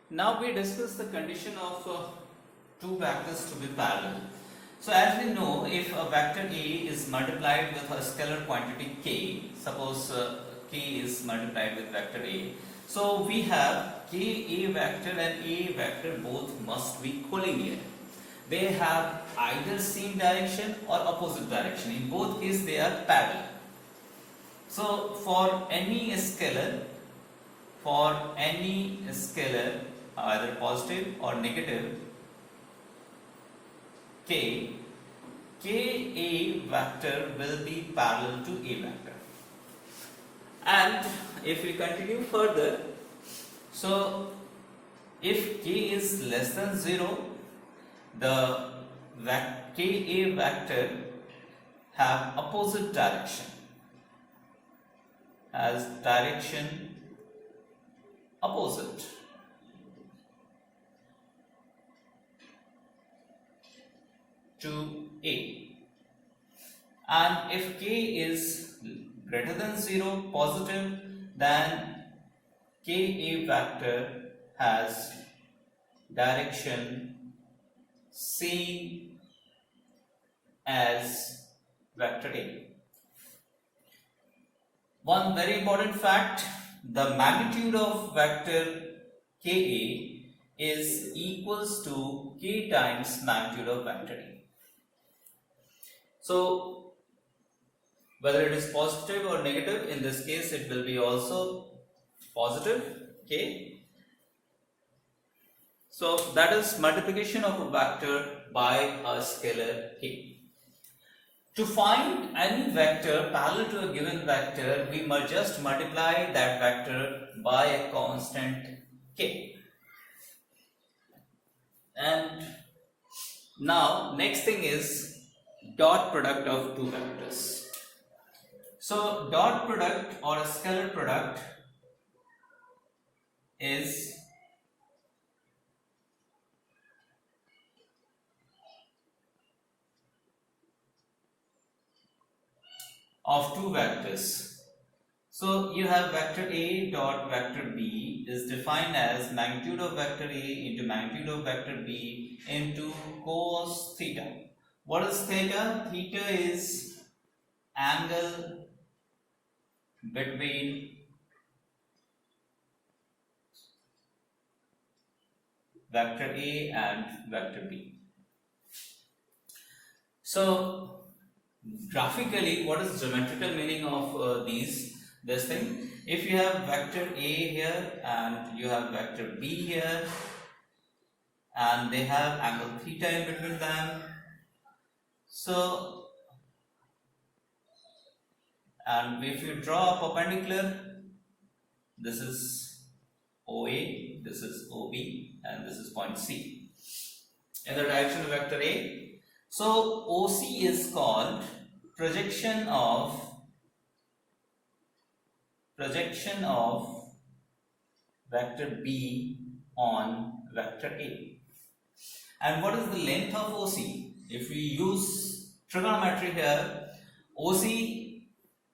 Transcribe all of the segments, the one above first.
Now we discuss the condition of two vectors to be parallel. So as we know, if a vector A is multiplied with a scalar quantity k, suppose k is multiplied with vector A, so we have k A vector and A vector both must be collinear. They have either same direction or opposite direction. In both cases they are parallel. So for any scalar, either positive or negative, k A vector will be parallel to A vector. And if we continue further, so if k is less than 0, the k A vector have opposite direction, as direction opposite. To A. And if k is greater than 0, positive, then k A vector has direction same as vector A. One very important fact, the magnitude of vector Ka is equals to k times magnitude of vector A. So whether it is positive or negative, in this case it will be also positive k. So that is multiplication of a vector by a scalar k. To find any vector parallel to a given vector, we must just multiply that vector by a constant k. And now next thing is dot product of two vectors. So dot product or a scalar product is of two vectors. So you have vector A dot vector B is defined as magnitude of vector A into magnitude of vector B into cos theta. What is theta? Theta is angle between vector A and vector B. So graphically, what is geometrical meaning of this thing? If you have vector A here and you have vector B here, and they have angle theta in between them, so and if you draw a perpendicular, this is OA, this is OB, and this is point C in the direction of vector A. So OC is called projection of vector B on vector A. And what is the length of OC? If we use trigonometry here, OC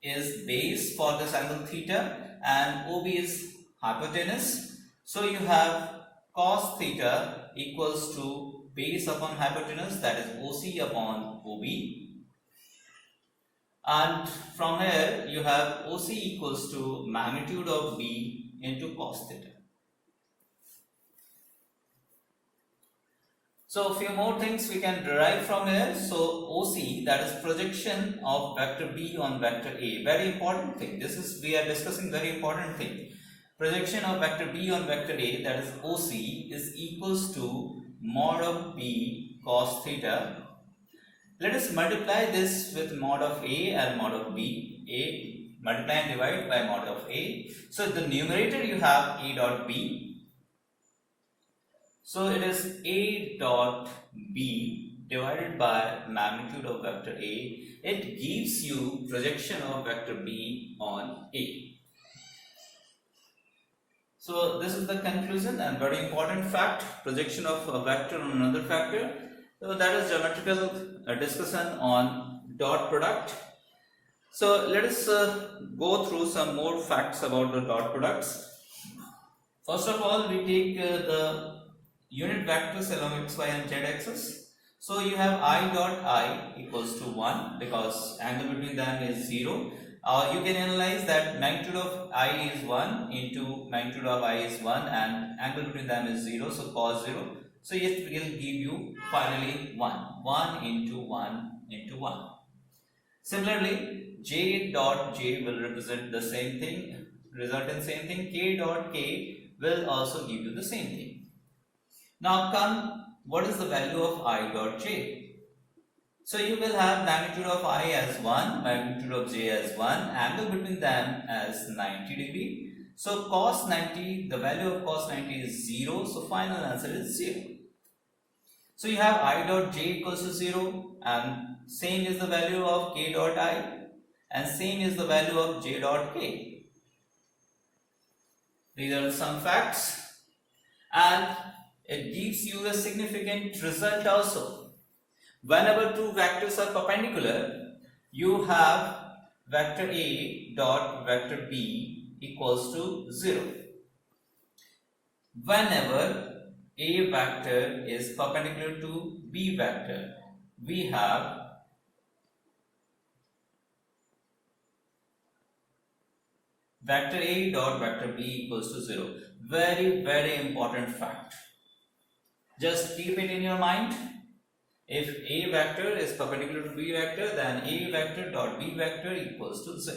is base for this angle theta and OB is hypotenuse. So you have cos theta equals to base upon hypotenuse, that is OC upon OB. And from here you have OC equals to magnitude of B into cos theta. So a few more things we can derive from here. So OC, that is projection of vector B on vector A. Very important thing. We are discussing very important thing. Projection of vector B on vector A, that is OC, is equals to mod of B cos theta. Let us multiply this with mod of A and mod of B. A, multiply and divide by mod of A. So the numerator you have A dot B. So it is A dot B divided by magnitude of vector A. It gives you projection of vector B on A. So this is the conclusion and very important fact, projection of a vector on another vector. So that is geometrical discussion on dot product. So let us go through some more facts about the dot products. First of all, we take the unit vectors along x, y and z axis. So you have I dot I equals to 1 because angle between them is 0. You can analyze that magnitude of I is 1 into magnitude of I is 1 and angle between them is 0, so cos 0. So it will give you finally 1. 1 into 1 into 1. Similarly, j dot j will represent the same thing, result in same thing. K dot k will also give you the same thing. Now come, what is the value of I dot j? So you will have magnitude of I as 1, magnitude of j as 1, angle between them as 90 degree. So cos 90, the value of cos 90 is 0, so final answer is 0. So you have I dot j equals to 0 and same is the value of k dot I and same is the value of j dot k. These are some facts and it gives you a significant result also. Whenever two vectors are perpendicular, you have vector A dot vector B equals to 0. Whenever A vector is perpendicular to B vector, we have vector A dot vector B equals to 0. Very, very important fact. Just keep it in your mind. If A vector is perpendicular to B vector, then A vector dot B vector equals to 0.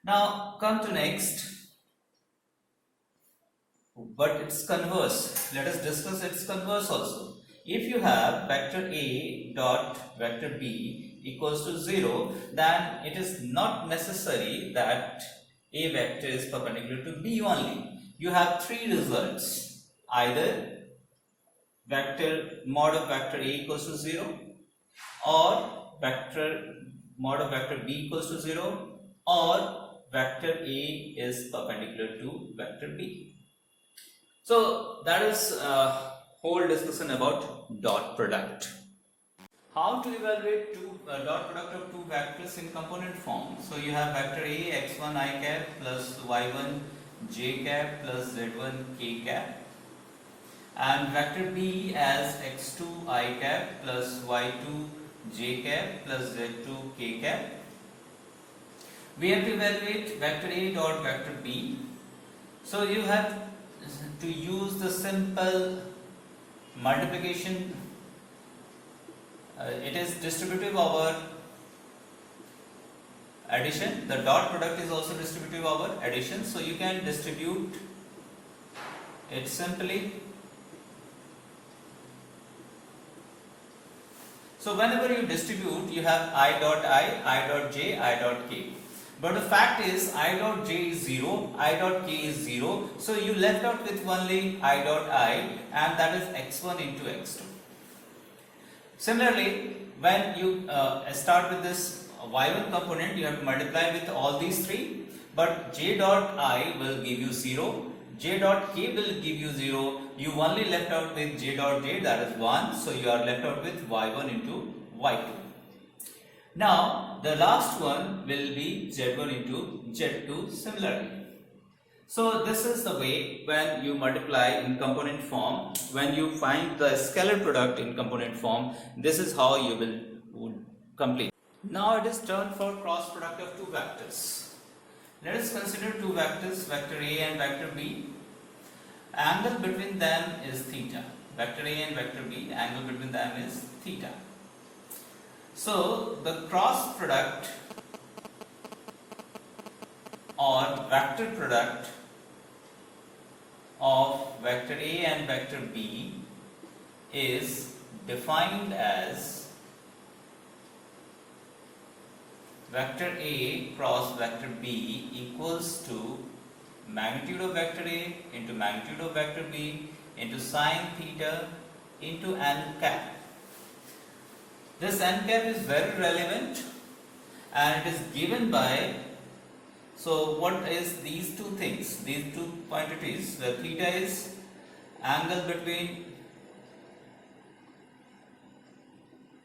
Now come to next. But its converse. Let us discuss its converse also. If you have vector A dot vector B equals to 0, then it is not necessary that A vector is perpendicular to B only. You have three results. Either vector mod of vector A equals to 0, or vector mod of vector B equals to 0, or vector A is perpendicular to vector B. So that is whole discussion about dot product. How to evaluate dot product of two vectors in component form? So you have vector A x1 I cap plus y1 j cap plus z1 k cap, and vector B as x2 I cap plus y2 j cap plus z2 k cap. We have to evaluate vector A dot vector B. So you have to use the simple multiplication. It is distributive over addition. The dot product is also distributive over addition. So you can distribute it simply. So whenever you distribute, you have I dot j, I dot k. But the fact is I dot j is 0, I dot k is 0. So you left out with only I dot I, and that is x1 into x2. Similarly, when you start with this y1 component, you have to multiply with all these three. But j dot I will give you 0, j dot k will give you 0. You only left out with j dot j, that is 1. So you are left out with y1 into y2. Now the last one will be z1 into z2 similarly. So this is the way when you multiply in component form, when you find the scalar product in component form, this is how you will complete. Now it is turn for cross product of two vectors. Let us consider two vectors, vector A and vector B. Angle between them is theta. Vector A and vector B, angle between them is theta. So the cross product or vector product of vector A and vector B is defined as vector A cross vector B equals to magnitude of vector A into magnitude of vector B into sine theta into n cap. This n cap is very relevant and it is given by, so what is these two things, these two quantities? The theta is angle between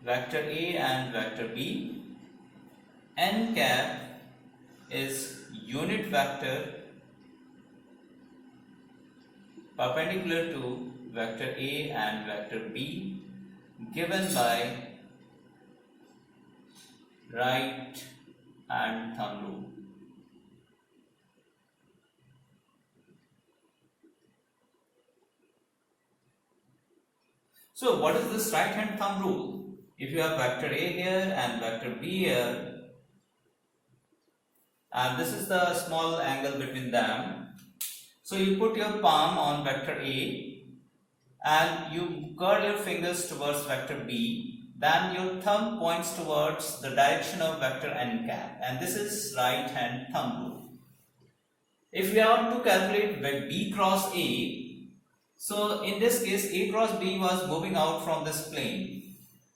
vector A and vector B. N cap is unit vector perpendicular to vector A and vector B given by right hand thumb rule. So what is this right hand thumb rule? If you have vector A here and vector B here, and this is the small angle between them, so you put your palm on vector A and you curl your fingers towards vector B, then your thumb points towards the direction of vector n cap, and this is right hand thumb rule. If we are to calculate B cross A, so in this case A cross B was moving out from this plane,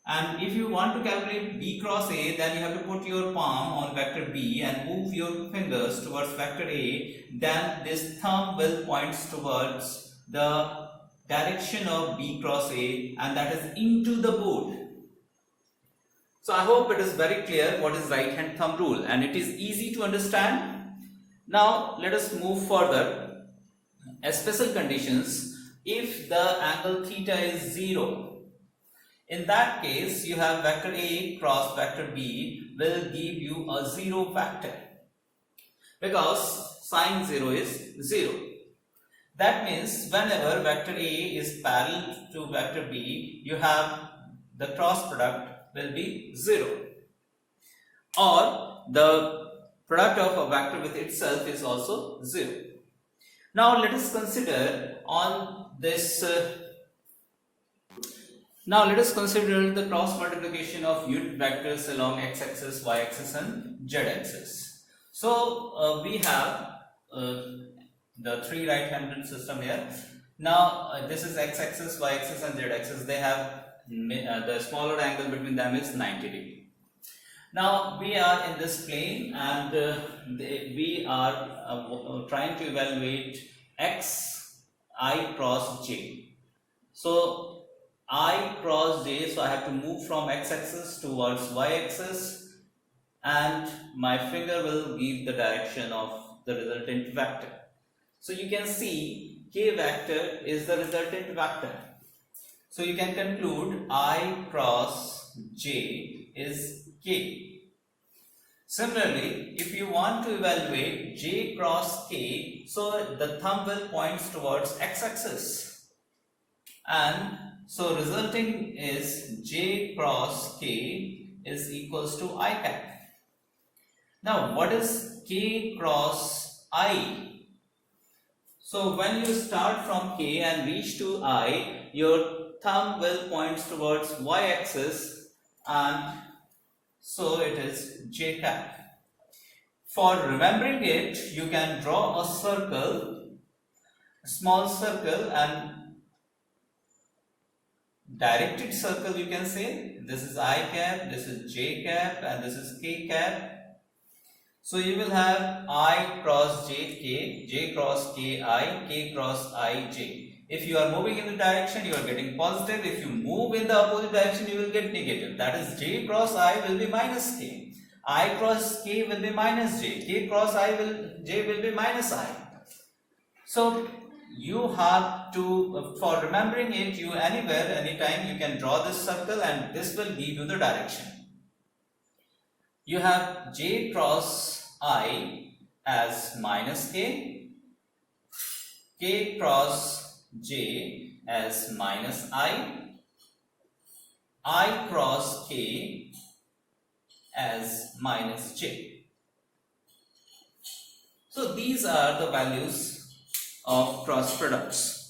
and if you want to calculate B cross A, then you have to put your palm on vector B and move your fingers towards vector A, then this thumb will point towards the direction of B cross A, and that is into the board. So I hope it is very clear what is right hand thumb rule, and it is easy to understand. Now let us move further. As special conditions, if the angle theta is 0, in that case you have vector A cross vector B will give you a 0 vector, because sine 0 is 0. That means whenever vector A is parallel to vector B, you have the cross product will be 0, or the product of a vector with itself is also 0. Now let us consider on this the cross multiplication of unit vectors along x-axis, y-axis and z-axis. So we have the three right-handed system here. Now this is x-axis, y-axis and z-axis. They have the smaller angle between them is 90 degree. Now we are in this plane, and we are trying to evaluate x I cross j. So I cross j, so I have to move from x-axis towards y-axis, and my finger will give the direction of the resultant vector. So you can see k vector is the resultant vector. So you can conclude I cross j is k. Similarly, if you want to evaluate j cross k, so the thumb will point towards x-axis, and so resulting is j cross k is equals to I cap. Now what is k cross I? So when you start from k and reach to I, your thumb will point towards y-axis, and so it is j cap. For remembering it, you can draw a circle, a small circle, and directed circle you can say. This is I cap, this is j cap, and this is k cap. So you will have I cross j cross k cross I, j. If you are moving in the direction, you are getting positive. If you move in the opposite direction, you will get negative. That is j cross I will be minus k. I cross k will be minus j. K cross j will be minus I. So you have to, for remembering it, you anywhere, anytime you can draw this circle, and this will give you the direction. You have j cross I as minus k, k cross j as minus I cross k as minus j. So these are the values of cross products.